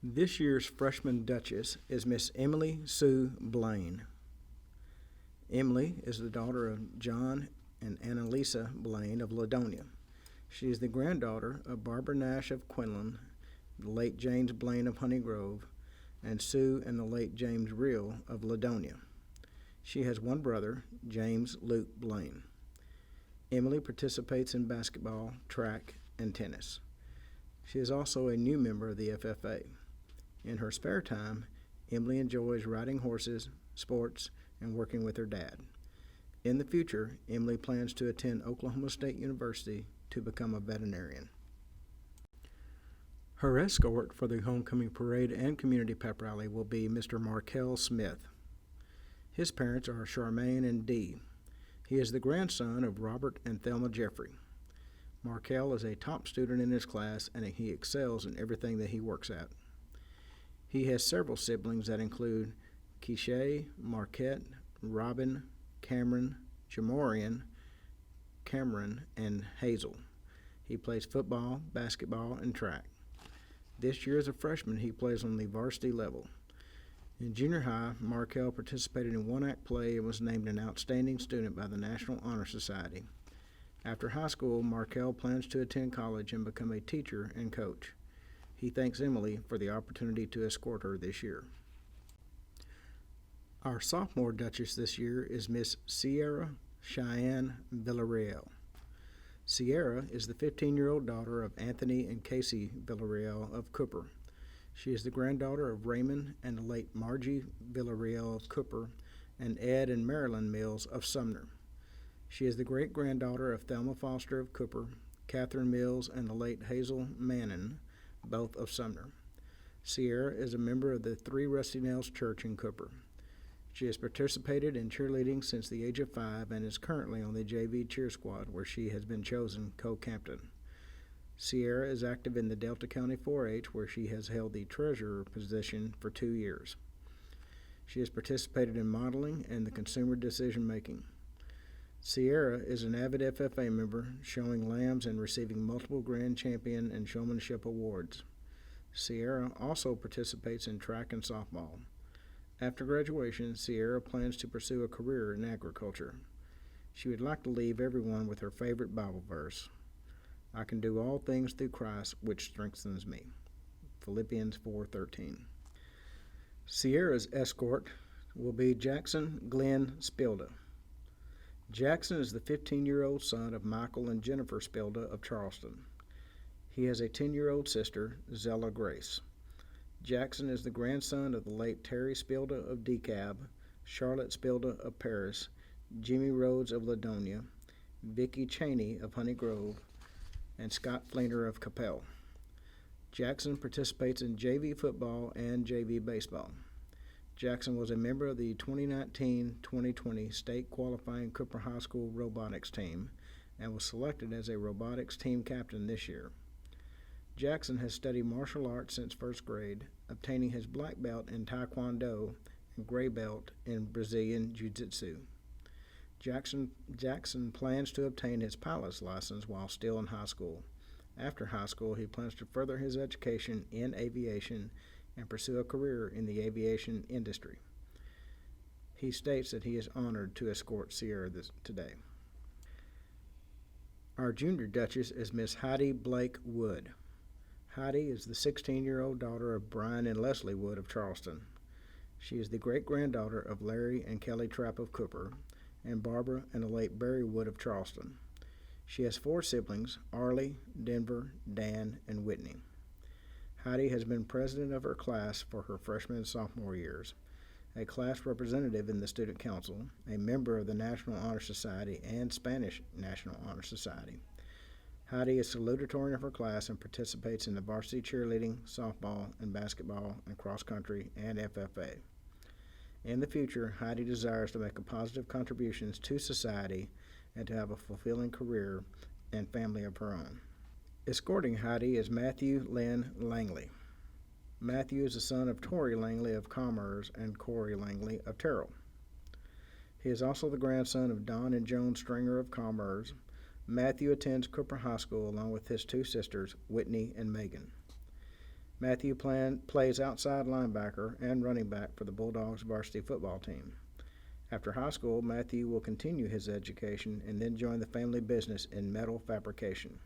This year's freshman Duchess is Miss Emily Sue Blaine. Emily is the daughter of John and Annalisa Blaine of Ladonia. She is the granddaughter of Barbara Nash of Quinlan, the late James Blaine of Honey Grove, and Sue and the late James Reel of Ladonia. She has one brother, James Luke Blaine. Emily participates in basketball, track, and tennis. She is also a new member of the FFA. In her spare time, Emily enjoys riding horses, sports, and working with her dad. In the future, Emily plans to attend Oklahoma State University to become a veterinarian. Her escort for the homecoming parade and community pep rally will be Mr. Markel Smith. His parents are Charmaine and Dee. He is the grandson of Robert and Thelma Jeffrey. Markel is a top student in his class and he excels in everything that he works at. He has several siblings that include Keisha, Marquette, Robin, Cameron, Jamorian, Cameron, and Hazel. He plays football, basketball, and track. This year as a freshman, he plays on the varsity level. In junior high, Markel participated in one-act play and was named an outstanding student by the National Honor Society. After high school, Markel plans to attend college and become a teacher and coach. He thanks Emily for the opportunity to escort her this year. Our sophomore Duchess this year is Miss Sierra Cheyenne Villarreal. Sierra is the 15-year-old daughter of Anthony and Casey Villarreal of Cooper. She is the granddaughter of Raymond and the late Margie Villarreal of Cooper and Ed and Marilyn Mills of Sumner. She is the great-granddaughter of Thelma Foster of Cooper, Catherine Mills, and the late Hazel Mannon, both of Sumner. Sierra is a member of the Three Rusty Nails Church in Cooper. She has participated in cheerleading since the age of 5 and is currently on the JV cheer squad where she has been chosen co-captain. Sierra is active in the Delta County 4-H where she has held the treasurer position for 2 years. She has participated in modeling and the consumer decision making. Sierra is an avid FFA member, showing lambs and receiving multiple Grand Champion and Showmanship awards. Sierra also participates in track and softball. After graduation, Sierra plans to pursue a career in agriculture. She would like to leave everyone with her favorite Bible verse. I can do all things through Christ, which strengthens me. Philippians 4:13. Sierra's escort will be Jackson Glenn Spilda. Jackson is the 15-year-old son of Michael and Jennifer Spilda of Charleston. He has a 10-year-old sister, Zella Grace. Jackson is the grandson of the late Terry Spilda of DeKalb, Charlotte Spilda of Paris, Jimmy Rhodes of Ladonia, Vicki Cheney of Honey Grove, and Scott Fleener of Capel. Jackson participates in JV football and JV baseball. Jackson was a member of the 2019-2020 state qualifying Cooper High School robotics team and was selected as a robotics team captain this year. Jackson has studied martial arts since first grade, obtaining his black belt in Taekwondo and gray belt in Brazilian Jiu-Jitsu. Jackson plans to obtain his pilot's license while still in high school. After high school, he plans to further his education in aviation and pursue a career in the aviation industry. He states that he is honored to escort Sierra today. Our junior Duchess is Miss Heidi Blake Wood. Heidi is the 16-year-old daughter of Brian and Leslie Wood of Charleston. She is the great-granddaughter of Larry and Kelly Trapp of Cooper and Barbara and the late Barry Wood of Charleston. She has 4 siblings, Arlie, Denver, Dan, and Whitney. Heidi has been president of her class for her freshman and sophomore years, a class representative in the Student Council, a member of the National Honor Society and Spanish National Honor Society. Heidi is salutatorian of her class and participates in the varsity cheerleading, softball, and basketball, and cross country, and FFA. In the future, Heidi desires to make positive contributions to society and to have a fulfilling career and family of her own. Escorting Heidi is Matthew Lynn Langley. Matthew is the son of Tori Langley of Commerce and Corey Langley of Terrell. He is also the grandson of Don and Joan Stringer of Commerce. Matthew attends Cooper High School along with his 2 sisters, Whitney and Megan. Matthew plays outside linebacker and running back for the Bulldogs varsity football team. After high school, Matthew will continue his education and then join the family business in metal fabrication.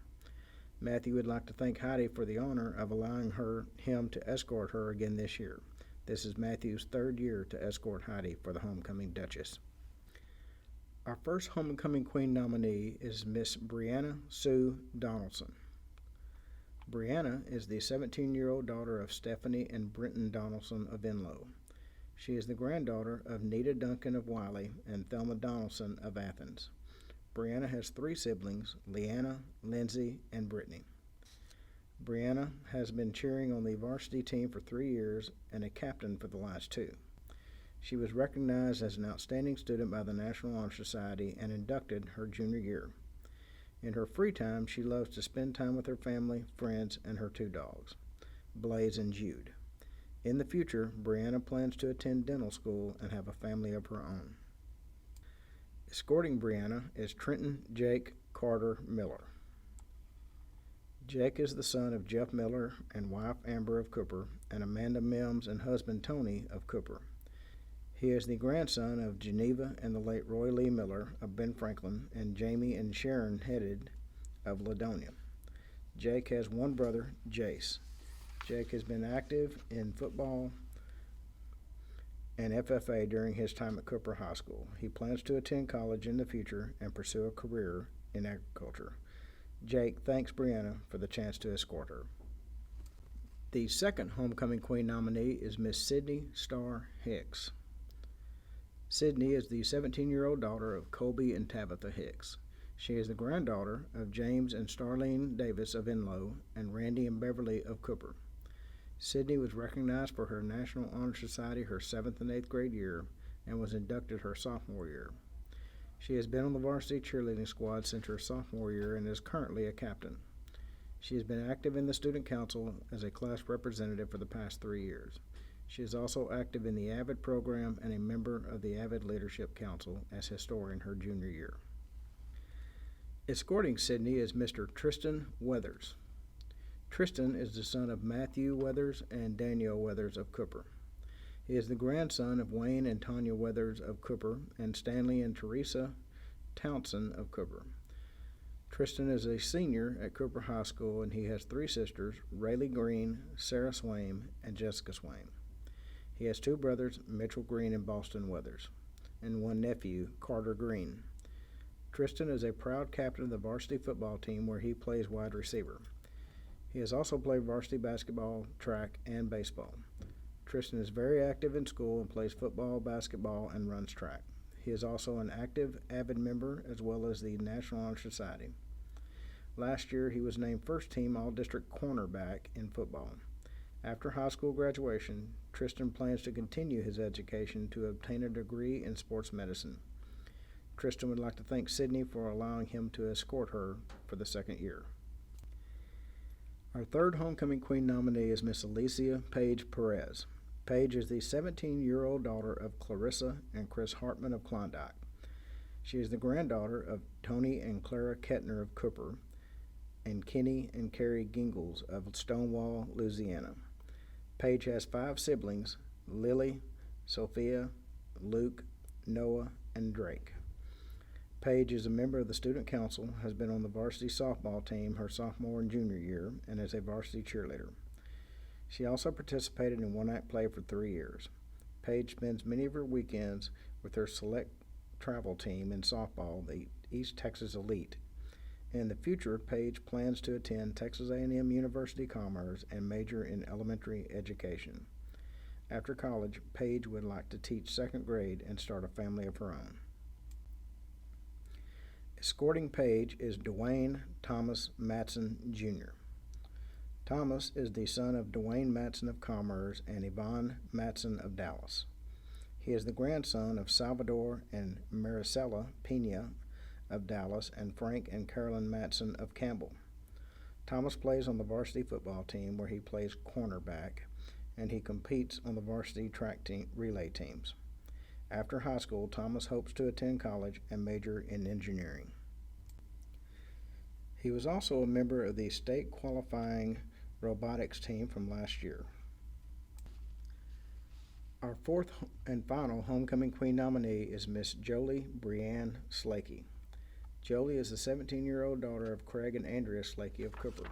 Matthew would like to thank Heidi for the honor of allowing him to escort her again this year. This is Matthew's third year to escort Heidi for the homecoming Duchess. Our first homecoming queen nominee is Miss Brianna Sue Donaldson. Brianna is the 17-year-old daughter of Stephanie and Brenton Donaldson of Enloe. She is the granddaughter of Nita Duncan of Wiley and Thelma Donaldson of Athens. Brianna has 3 siblings, Leanna, Lindsay, and Brittany. Brianna has been cheering on the varsity team for 3 years and a captain for the last 2. She was recognized as an outstanding student by the National Honor Society and inducted her junior year. In her free time, she loves to spend time with her family, friends, and her 2 dogs, Blaze and Jude. In the future, Brianna plans to attend dental school and have a family of her own. Escorting Brianna is Trenton Jake Carter Miller. Jake is the son of Jeff Miller and wife Amber of Cooper, and Amanda Mims and husband Tony of Cooper. He is the grandson of Geneva and the late Roy Lee Miller of Ben Franklin and Jamie and Sharon Headed of Ladonia. Jake has 1 brother, Jace. Jake has been active in football and FFA during his time at Cooper High School. He plans to attend college in the future and pursue a career in agriculture. Jake thanks Brianna for the chance to escort her. The second homecoming queen nominee is Miss Sydney Starr Hicks. Sydney is the 17-year-old daughter of Colby and Tabitha Hicks. She is the granddaughter of James and Starlene Davis of Enloe and Randy and Beverly of Cooper. Sydney was recognized for her National Honor Society her 7th and 8th grade year and was inducted her sophomore year. She has been on the varsity cheerleading squad since her sophomore year and is currently a captain. She has been active in the student council as a class representative for the past 3 years. She is also active in the AVID program and a member of the AVID Leadership Council as historian her junior year. Escorting Sydney is Mr. Tristan Weathers. Tristan is the son of Matthew Weathers and Danielle Weathers of Cooper. He is the grandson of Wayne and Tanya Weathers of Cooper and Stanley and Teresa Townsend of Cooper. Tristan is a senior at Cooper High School and he has 3 sisters, Rayleigh Green, Sarah Swaim, and Jessica Swaim. He has 2 brothers, Mitchell Green and Boston Weathers, and 1 nephew, Carter Green. Tristan is a proud captain of the varsity football team where he plays wide receiver. He has also played varsity basketball, track, and baseball. Tristan is very active in school and plays football, basketball, and runs track. He is also an active AVID member as well as the National Honor Society. Last year, he was named first-team All-District cornerback in football. After high school graduation, Tristan plans to continue his education to obtain a degree in sports medicine. Tristan would like to thank Sydney for allowing him to escort her for the 2nd year. Our third homecoming queen nominee is Miss Alicia Page Perez. Page is the 17-year-old daughter of Clarissa and Chris Hartman of Klondike. She is the granddaughter of Tony and Clara Kettner of Cooper and Kenny and Carrie Gingles of Stonewall, Louisiana. Page has 5 siblings, Lily, Sophia, Luke, Noah, and Drake. Page is a member of the student council, has been on the varsity softball team her sophomore and junior year, and is a varsity cheerleader. She also participated in one-act play for 3 years. Page spends many of her weekends with her select travel team in softball, the East Texas Elite. In the future, Page plans to attend Texas A&M University Commerce and major in elementary education. After college, Page would like to teach 2nd grade and start a family of her own. Escorting Page is Dwayne Thomas Matson, Jr. Thomas is the son of Dwayne Matson of Commerce and Yvonne Matson of Dallas. He is the grandson of Salvador and Maricela Pena of Dallas and Frank and Carolyn Matson of Campbell. Thomas plays on the varsity football team where he plays cornerback, and he competes on the varsity track relay teams. After high school, Thomas hopes to attend college and major in engineering. He was also a member of the state qualifying robotics team from last year. Our fourth and final homecoming queen nominee is Miss Jolie Brianne Slakey. Jolie is the 17-year-old daughter of Craig and Andrea Slakey of Cooper.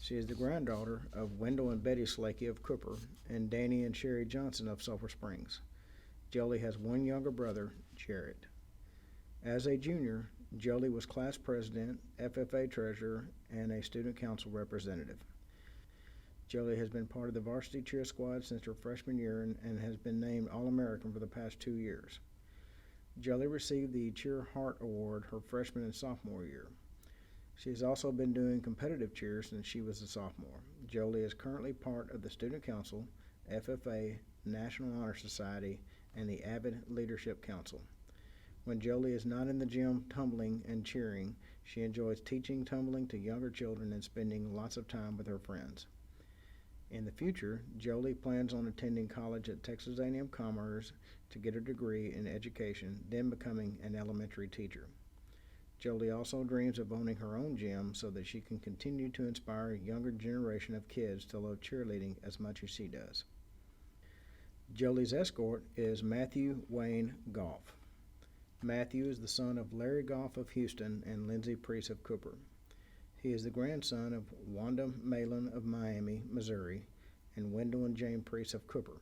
She is the granddaughter of Wendell and Betty Slakey of Cooper and Danny and Sherry Johnson of Sulphur Springs. Jolie has one younger brother, Jared. As a junior, Jolie was class president, FFA treasurer, and a student council representative. Jolie has been part of the varsity cheer squad since her freshman year and has been named All-American for the past 2 years. Jolie received the Cheer Heart Award her freshman and sophomore year. She has also been doing competitive cheer since she was a sophomore. Jolie is currently part of the Student Council, FFA, National Honor Society, and the Avid Leadership Council. When Jolie is not in the gym tumbling and cheering, she enjoys teaching tumbling to younger children and spending lots of time with her friends. In the future, Jolie plans on attending college at Texas A&M Commerce to get her degree in education, then becoming an elementary teacher. Jolie also dreams of owning her own gym so that she can continue to inspire a younger generation of kids to love cheerleading as much as she does. Jolie's escort is Matthew Wayne Goff. Matthew is the son of Larry Goff of Houston and Lindsay Priest of Cooper. He is the grandson of Wanda Malin of Miami, Missouri, and Wendell and Jane Priest of Cooper.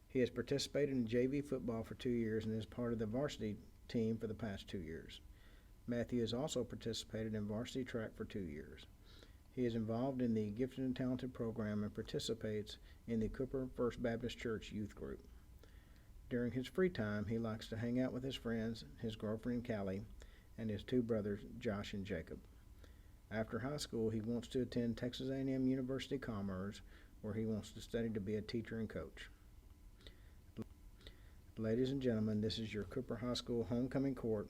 He has participated in JV football for 2 years and is part of the varsity team for the past 2 years. Matthew has also participated in varsity track for 2 years. He is involved in the Gifted and Talented program and participates in the Cooper First Baptist Church youth group. During his free time, he likes to hang out with his friends, his girlfriend Callie, and his 2 brothers, Josh and Jacob. After high school, he wants to attend Texas A&M University Commerce, where he wants to study to be a teacher and coach. Ladies and gentlemen, this is your Cooper High School homecoming court